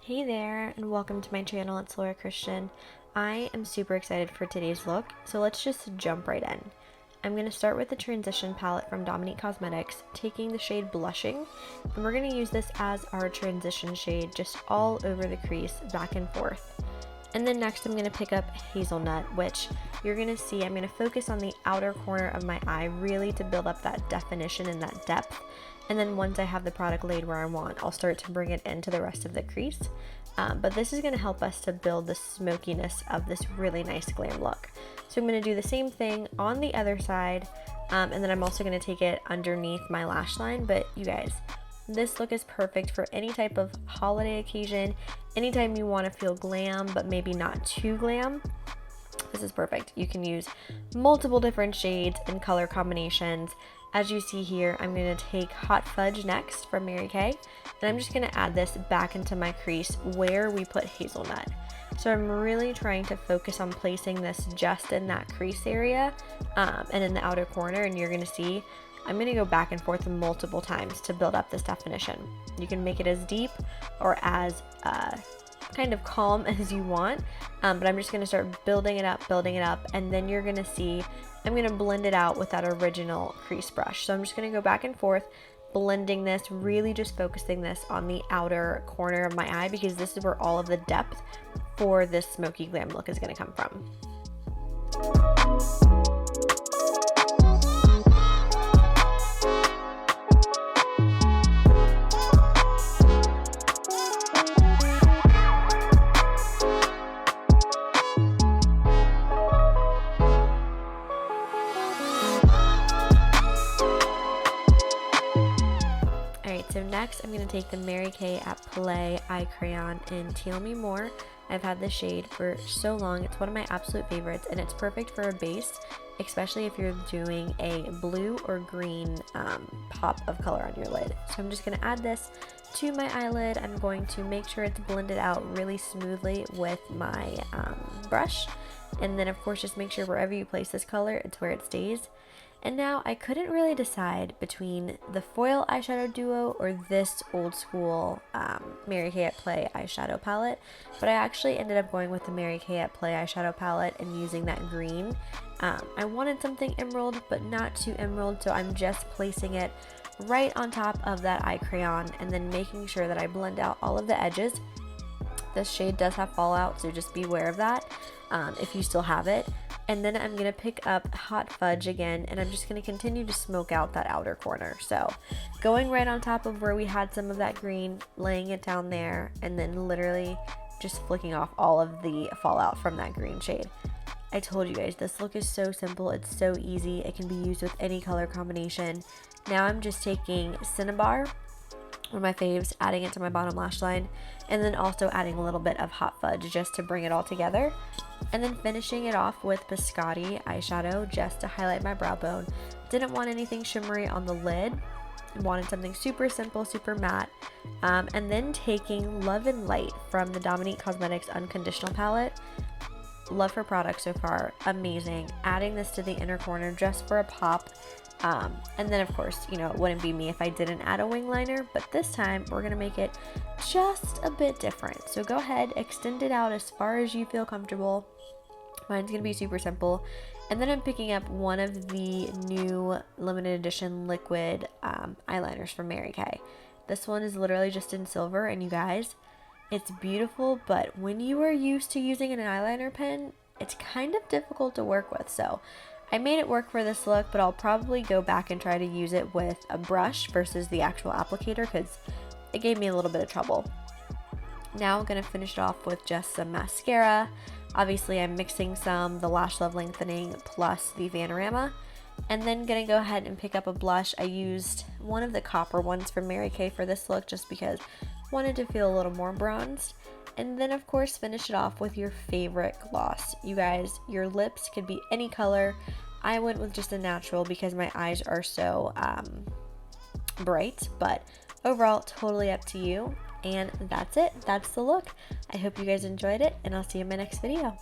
Hey there, and welcome to my channel. It's Llora Christian. I am super excited for today's look, so let's just jump right in. I'm going to start with the transition palette from Dominique Cosmetics, taking the shade Blushing, and we're going to use this as our transition shade just all over the crease, back and forth. And then next I'm going to pick up Hazelnut, which you're going to see I'm going to focus on the outer corner of my eye really to build up that definition and that depth. And then once I have the product laid where I want, I'll start to bring it into the rest of the crease. But this is going to help us to build the smokiness of this really nice glam look. So I'm going to do the same thing on the other side, and then I'm also going to take it underneath my lash line. But you guys, this look is perfect for any type of holiday occasion, anytime you want to feel glam but maybe not too glam. This is perfect. You can use multiple different shades and color combinations. As you see here, I'm going to take Hot Fudge next from Mary Kay, and I'm just going to add this back into my crease where we put Hazelnut. So I'm really trying to focus on placing this just in that crease area and in the outer corner, and you're going to see I'm going to go back and forth multiple times to build up this definition. You can make it as deep or as kind of calm as you want, but I'm just going to start building it up, and then you're going to see I'm going to blend it out with that original crease brush. So I'm just going to go back and forth, blending this, really just focusing this on the outer corner of my eye, because this is where all of the depth for this smoky glam look is going to come from. So next I'm going to take the Mary Kay at Play eye crayon in Teal Me More. I've had this shade for so long. It's one of my absolute favorites, and it's perfect for a base, especially if you're doing a blue or green pop of color on your lid. So I'm just going to add this to my eyelid. I'm going to make sure it's blended out really smoothly with my brush, and then of course just make sure wherever you place this color, it's where it stays. And now I couldn't really decide between the foil eyeshadow duo or this old school Mary Kay at Play eyeshadow palette, but I actually ended up going with the Mary Kay at Play eyeshadow palette and using that green. I wanted something emerald, but not too emerald, so I'm just placing it right on top of that eye crayon and then making sure that I blend out all of the edges. This shade does have fallout, so just be aware of that if you still have it. And then I'm going to pick up Hot Fudge again, and I'm just going to continue to smoke out that outer corner. So going right on top of where we had some of that green, laying it down there, and then literally just flicking off all of the fallout from that green shade. I told you guys, this look is so simple. It's so easy. It can be used with any color combination. Now I'm just taking Cinnabar, one of my faves, adding it to my bottom lash line, and then also adding a little bit of Hot Fudge just to bring it all together. And then finishing it off with Biscotti eyeshadow just to highlight my brow bone. Didn't want anything shimmery on the lid. Wanted something super simple, super matte. And then taking Love and Light from the Dominique Cosmetics Unconditional palette. Love her product so far. Amazing. Adding this to the inner corner just for a pop. And then of course, you know, it wouldn't be me if I didn't add a wing liner, but this time we're going to make it just a bit different. So go ahead, extend it out as far as you feel comfortable. Mine's going to be super simple. And then I'm picking up one of the new limited edition liquid eyeliners from Mary Kay. This one is literally just in silver, and you guys, it's beautiful, but when you are used to using an eyeliner pen, it's kind of difficult to work with. So I made it work for this look, but I'll probably go back and try to use it with a brush versus the actual applicator because it gave me a little bit of trouble. Now I'm going to finish it off with just some mascara. Obviously I'm mixing some, the Lash Love Lengthening plus the Vanorama, and then going to go ahead and pick up a blush. I used one of the copper ones from Mary Kay for this look just because I wanted to feel a little more bronzed. And then of course finish it off with your favorite gloss. You guys, your lips could be any color. I went with just a natural because my eyes are so bright, but overall totally up to you. And that's it. That's the look. I hope you guys enjoyed it, and I'll see you in my next video.